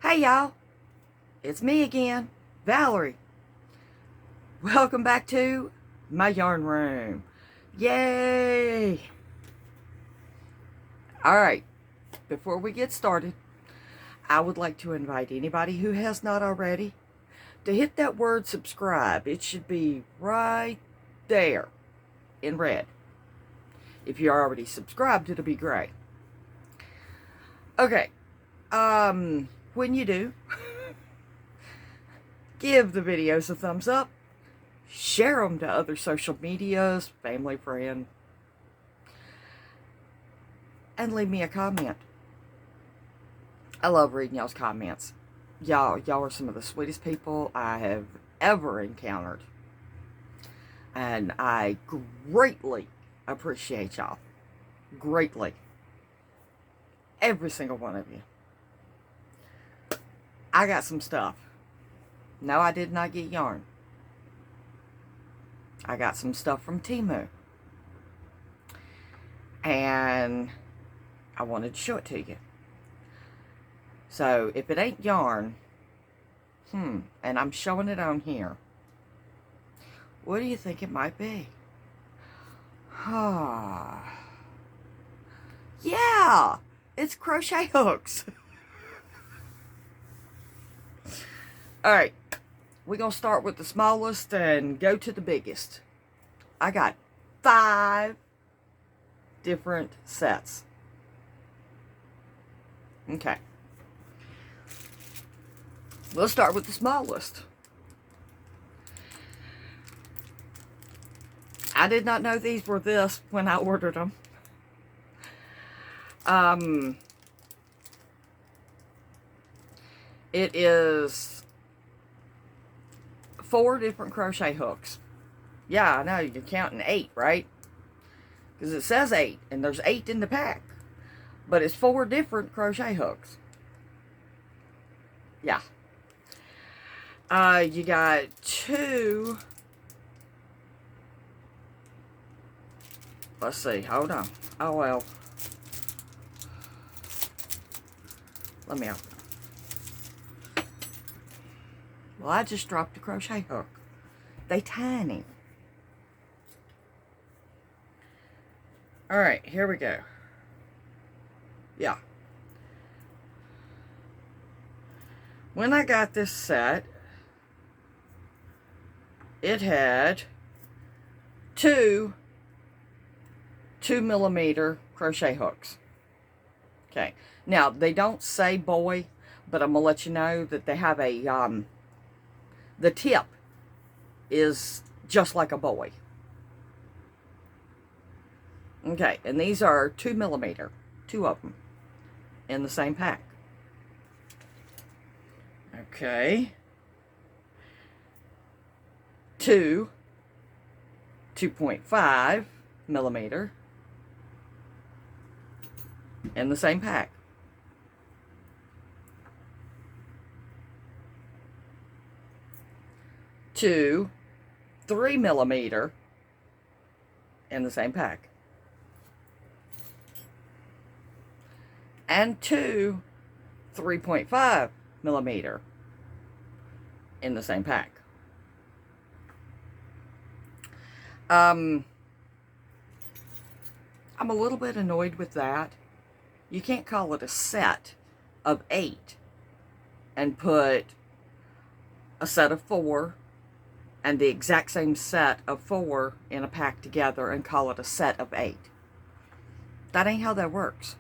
Hey y'all, it's me again, Valerie. Welcome back to my yarn room. Yay! Alright, before we get started, I would like to invite anybody who has not already to hit that word subscribe. It should be right there in red. If you're already subscribed, it'll be gray. Okay, when you do, give the videos a thumbs up, share them to other social medias, family, friend, and leave me a comment. I love reading y'all's comments. Y'all are some of the sweetest people I have ever encountered. And I greatly appreciate y'all. Greatly. Every single one of you. I got some stuff. No, I did not get yarn. I got some stuff from Temu. And I wanted to show it to you. So, if it ain't yarn, and I'm showing it on here, what do you think it might be? Yeah, it's crochet hooks. Alright, we're going to start with the smallest and go to the biggest. I got 5 different sets. Okay. We'll start with the smallest. I did not know these were this when I ordered them. It is 4 different crochet hooks. Yeah, I know, you're counting 8, right? Because it says 8, and there's 8 in the pack. But it's 4 different crochet hooks. Yeah. You got 2. Let's see, hold on. Oh, well. Let me open it. Well, I just dropped a crochet hook. They tiny. Alright, here we go. Yeah. When I got this set, it had 2 2mm crochet hooks. Okay. Now, they don't say boy, but I'm going to let you know that they have a, the tip is just like a boy. Okay, and these are 2mm, 2 of them, in the same pack. Okay. 2 2.5mm in the same pack. 2 3mm in the same pack. And 2 3.5mm in the same pack. I'm a little bit annoyed with that. You can't call it a set of 8 and put a set of 4 and the exact same set of 4 in a pack together and call it a set of 8. That ain't how that works.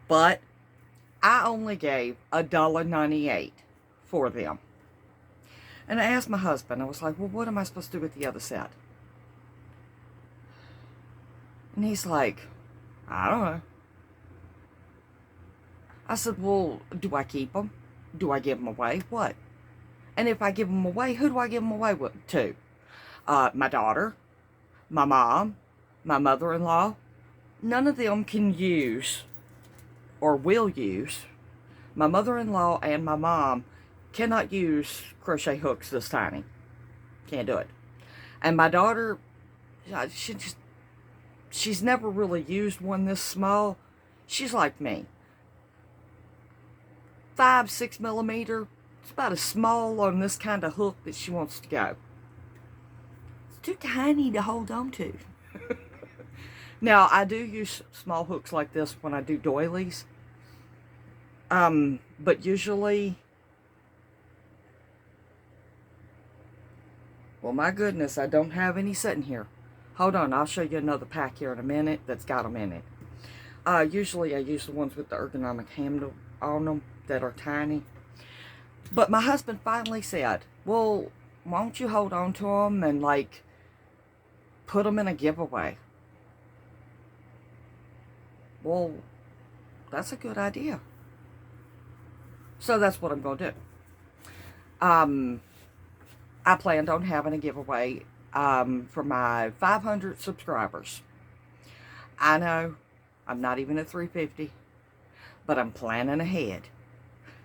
But I only gave $1.98 for them. And I asked my husband, I was like, well, what am I supposed to do with the other set? And he's like, I don't know. I said, well, do I keep them? Do I give them away? What? And if I give them away, who do I give them away to? My daughter, my mom, my mother-in-law. None of them can use or will use. My mother-in-law and my mom cannot use crochet hooks this tiny. Can't do it. And my daughter, she's never really used one this small. She's like me. 5, 6 millimeter. It's about as small on this kind of hook that she wants to go. It's too tiny to hold on to. Now, I do use small hooks like this when I do doilies. But usually, well, my goodness, I don't have any sitting here. Hold on, I'll show you another pack here in a minute that's got them in it. Usually I use the ones with the ergonomic handle on them that are tiny. But my husband finally said, well, why don't you hold on to them and, like, put them in a giveaway? Well, that's a good idea. So that's what I'm going to do. I planned on having a giveaway for my 500 subscribers. I know I'm not even at 350, but I'm planning ahead.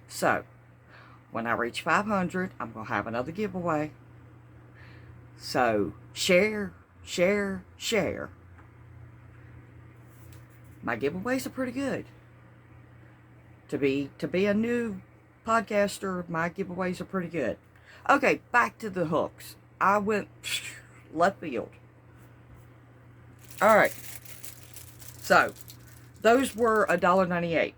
So when I reach 500, I'm going to have another giveaway. So share, share, share. My giveaways are pretty good. To be a new podcaster, my giveaways are pretty good. Okay, back to the hooks. I went left field. All right. So, those were $1.98.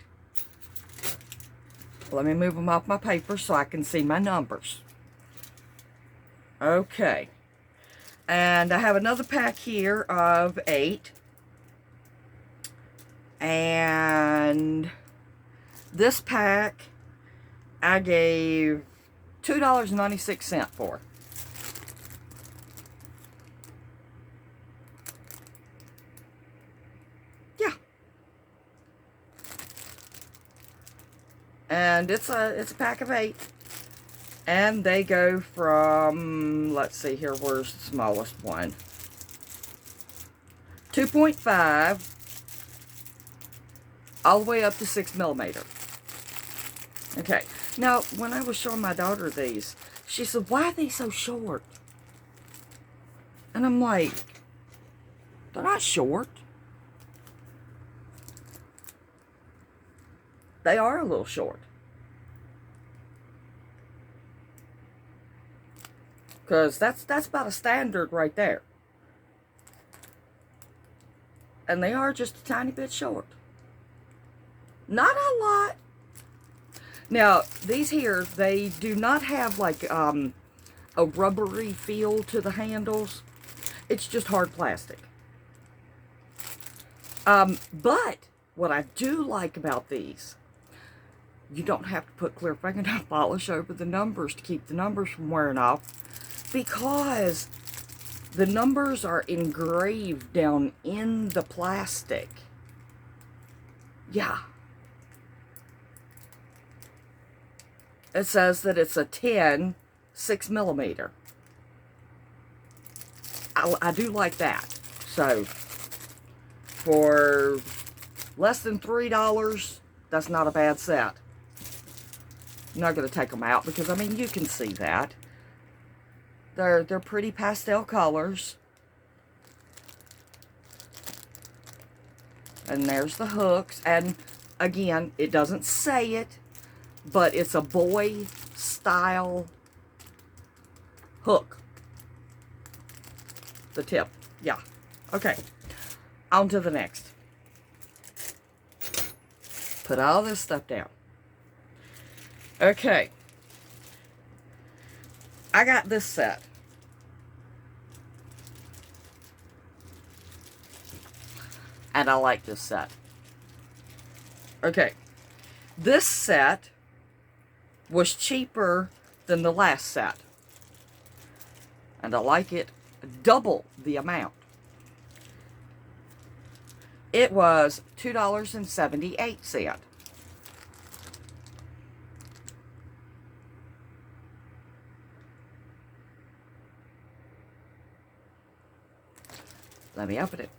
Let me move them off my paper so I can see my numbers. Okay. And I have another pack here of 8. And this pack I gave $2.96 for. Yeah. And it's a pack of 8. And they go from, let's see here, where's the smallest one? 2.5 all the way up to 6 millimeter. Okay. Now, when I was showing my daughter these, she said, why are they so short? And I'm like, they're not short. They are a little short. Because that's about a standard right there. And they are just a tiny bit short. Not a lot. Now, these here, they do not have like a rubbery feel to the handles. It's just hard plastic. But what I do like about these, you don't have to put clear fingernail polish over the numbers to keep the numbers from wearing off, because the numbers are engraved down in the plastic. Yeah. It says that it's a 10, 6 millimeter. I do like that. So, for less than $3, that's not a bad set. I'm not going to take them out because, I mean, you can see that. They're pretty pastel colors. And there's the hooks. And, again, it doesn't say it, but it's a boy-style hook. The tip. Yeah. Okay. On to the next. Put all this stuff down. Okay. I got this set. And I like this set. Okay. This set was cheaper than the last set. And I like it double the amount. It was $2.78. Let me open it.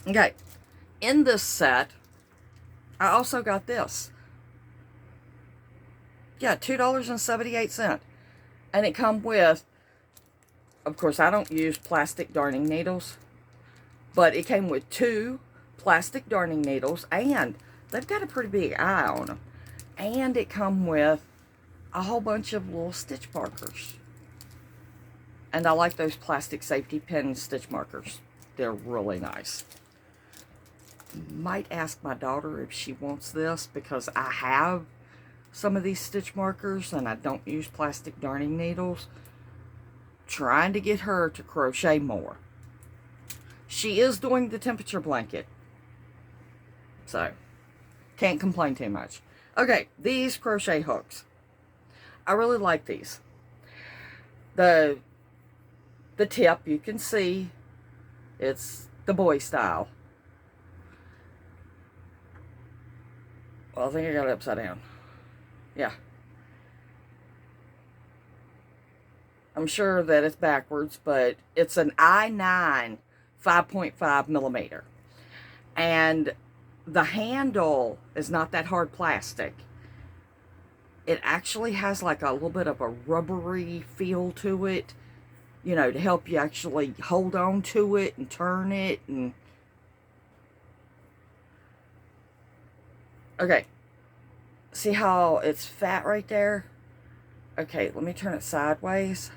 Okay, in this set, I also got this. Yeah, $2.78. And it come with, of course, I don't use plastic darning needles. But it came with 2 plastic darning needles, and they've got a pretty big eye on them. And it come with a whole bunch of little stitch markers. And I like those plastic safety pin stitch markers. They're really nice. Might ask my daughter if she wants this, because I have some of these stitch markers and I don't use plastic darning needles. Trying to get her to crochet more. She is doing the temperature blanket, so can't complain too much. Okay, these crochet hooks. I really like these. The tip, you can see it's the boy style. Well, I think I got it upside down. Yeah. I'm sure that it's backwards, but it's an I9 5.5 millimeter. And the handle is not that hard plastic. It actually has like a little bit of a rubbery feel to it, you know, to help you actually hold on to it and turn it. And okay, see how it's fat right there? Okay, let me turn it sideways.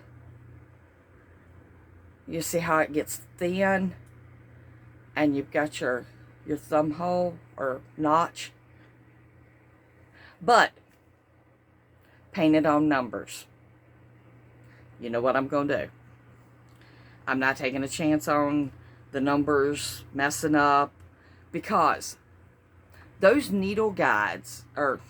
You see how it gets thin, and you've got your thumb hole or notch, but painted on numbers. You know what I'm going to do. I'm not taking a chance on the numbers messing up, because those needle guides, or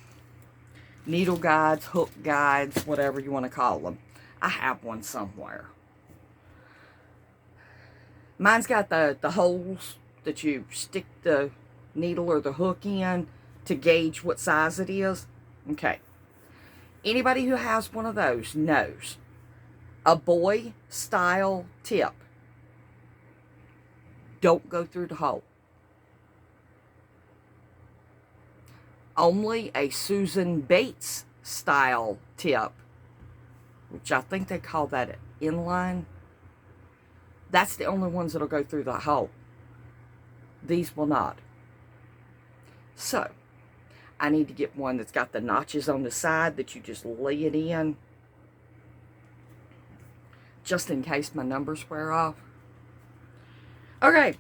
needle guides, hook guides, whatever you want to call them, I have one somewhere. Mine's got the holes that you stick the needle or the hook in to gauge what size it is. Okay. Anybody who has one of those knows a boy style tip, don't go through the hole. Only a Susan Bates style tip, which I think they call that an inline, that's the only ones that'll go through the hole. These will not. So, I need to get one that's got the notches on the side that you just lay it in, just in case my numbers wear off. Okay,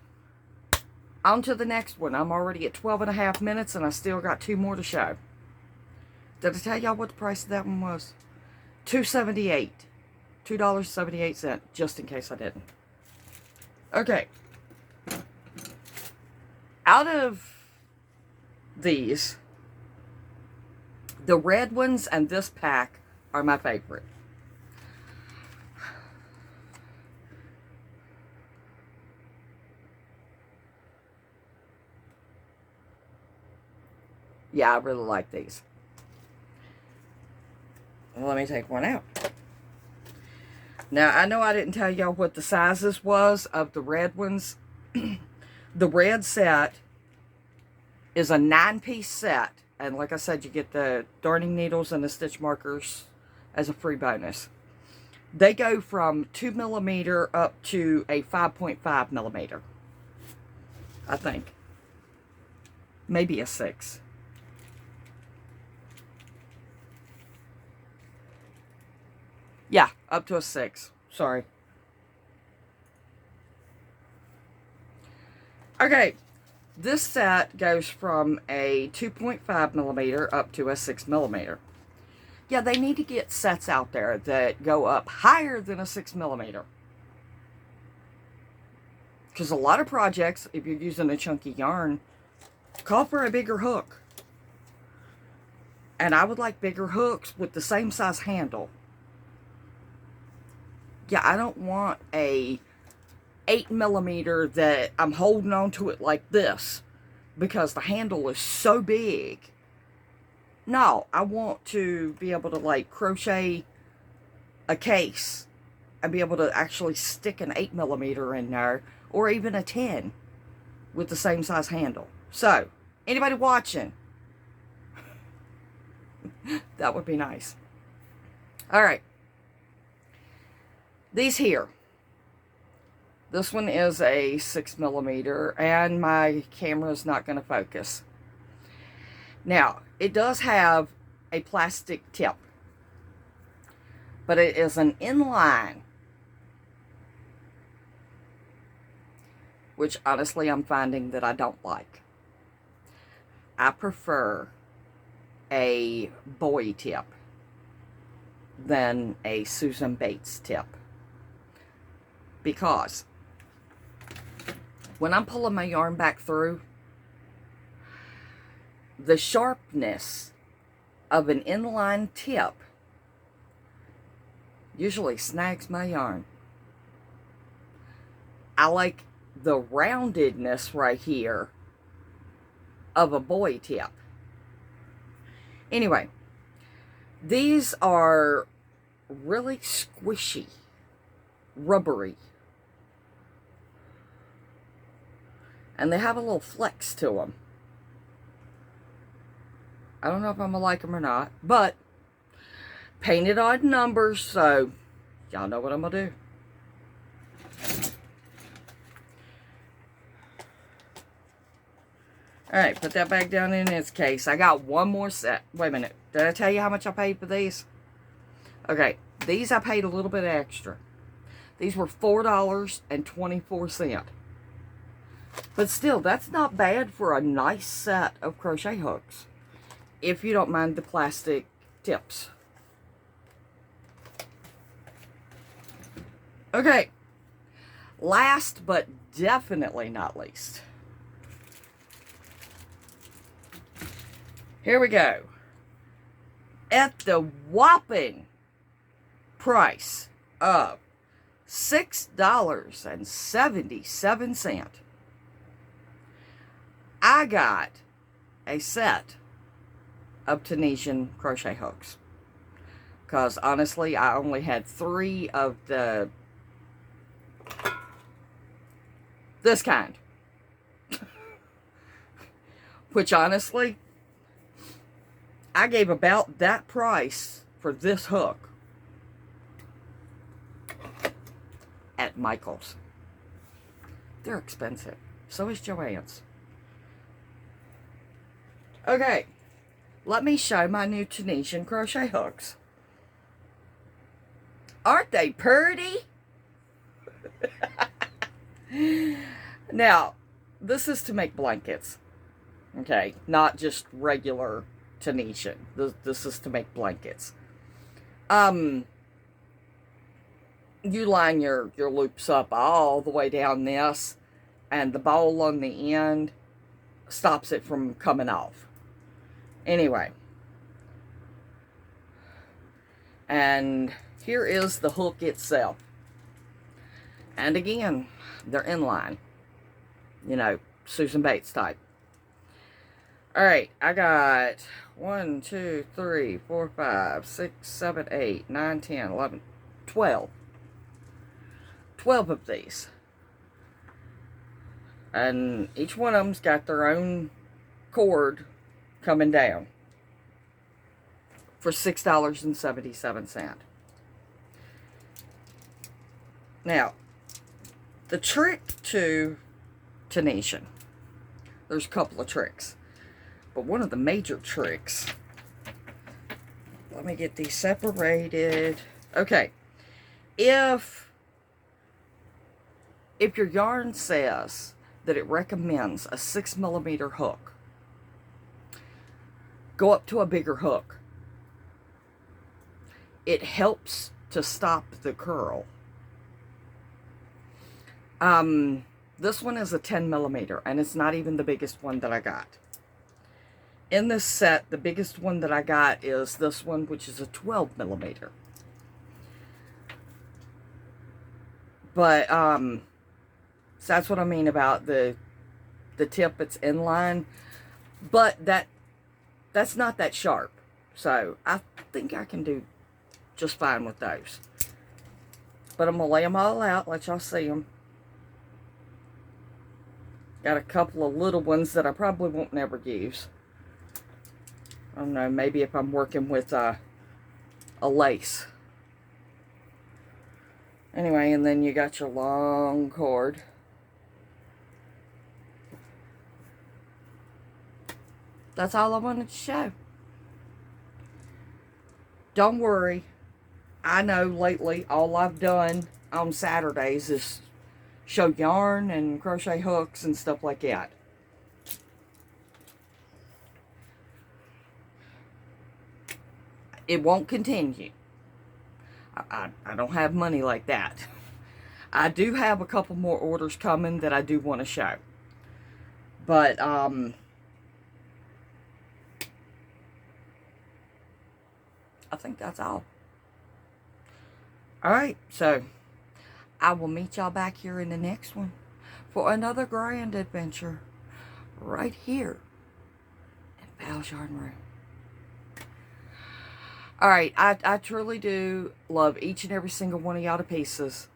on to the next one. I'm already at 12.5 minutes and I still got 2 more to show. Did I tell y'all what the price of that one was? $2.78. $2.78, just in case I didn't. Okay. Out of these, the red ones and this pack are my favorite. Yeah, I really like these. Let me take one out. Now, I know I didn't tell y'all what the sizes was of the red ones. The red set is a 9-piece set. And like I said, you get the darning needles and the stitch markers as a free bonus. They go from 2 millimeter up to a 5.5 millimeter. I think. Maybe a 6. Yeah, up to a 6. Sorry. Okay, this set goes from a 2.5 millimeter up to a 6 millimeter. Yeah, they need to get sets out there that go up higher than a 6 millimeter. Because a lot of projects, if you're using a chunky yarn, call for a bigger hook. And I would like bigger hooks with the same size handle. Yeah, I don't want a 8 millimeter that I'm holding on to it like this because the handle is so big. No, I want to be able to like crochet a case and be able to actually stick an 8 millimeter in there, or even a 10 with the same size handle. So, anybody watching, that would be nice. All right. These here, This one is a 6mm, and my camera is not going to focus. Now, it does have a plastic tip, but it is an inline, which honestly I'm finding that I don't like. I prefer a Bowie tip than a Susan Bates tip, because when I'm pulling my yarn back through, the sharpness of an inline tip usually snags my yarn. I like the roundedness right here of a Bowie tip. Anyway, these are really squishy, rubbery, and they have a little flex to them. I don't know if I'm gonna like them or not, but painted odd numbers, so y'all know what I'm gonna do. Alright, put that back down in its case. I got one more set. Wait a minute. Did I tell you how much I paid for these? Okay, these I paid a little bit extra. These were $4.24. But still, that's not bad for a nice set of crochet hooks, if you don't mind the plastic tips. Okay, last but definitely not least, here we go. At the whopping price of $6.77, I got a set of Tunisian crochet hooks. Because honestly, I only had 3 of this kind. Which honestly, I gave about that price for this hook at Michael's. They're expensive. So is Joann's. Okay, let me show my new Tunisian crochet hooks. Aren't they pretty? Now, this is to make blankets. Okay, not just regular Tunisian. This is to make blankets. You line your loops up all the way down this, and the ball on the end stops it from coming off. Anyway, and here is the hook itself. And again, they're inline. You know, Susan Bates type. Alright, I got 1, 2, 3, 4, 5, 6, 7, 8, 9, 10, 11, 12. 12 of these. And each one of them's got their own cord coming down for $6.77. Now, the trick to Tunisian, there's a couple of tricks, but one of the major tricks, let me get these separated. Okay, if your yarn says that it recommends a 6mm hook, go up to a bigger hook. It helps to stop the curl. This one is a 10mm, and it's not even the biggest one that I got. In this set, the biggest one that I got is this one, which is a 12mm. But, so that's what I mean about the tip, it's inline. But that's not that sharp. So, I think I can do just fine with those. But I'm going to lay them all out, let y'all see them. Got a couple of little ones that I probably won't never use. I don't know, maybe if I'm working with a lace. Anyway, and then you got your long cord. That's all I wanted to show. Don't worry. I know lately all I've done on Saturdays is show yarn and crochet hooks and stuff like that. It won't continue. I don't have money like that. I do have a couple more orders coming that I do want to show. But, I think that's all. Alright, so I will meet y'all back here in the next one for another grand adventure right here in Val's Yarn Room. Alright, I truly do love each and every single one of y'all to pieces.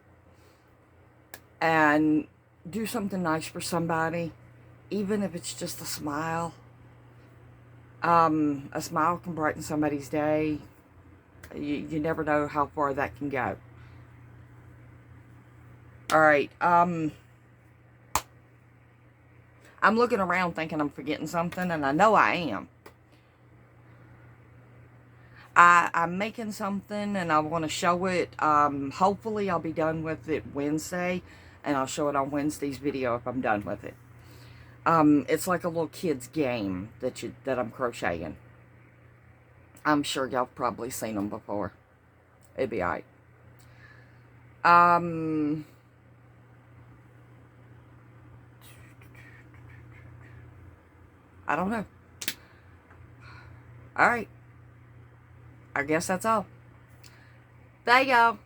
And do something nice for somebody, even if it's just a smile. A smile can brighten somebody's day. You never know how far that can go. Alright, I'm looking around thinking I'm forgetting something, and I know I am. I'm making something, and I want to show it. Hopefully, I'll be done with it Wednesday, and I'll show it on Wednesday's video if I'm done with it. It's like a little kid's game that I'm crocheting. I'm sure y'all have probably seen them before. It'd be alright. I don't know. Alright. I guess that's all. There you go.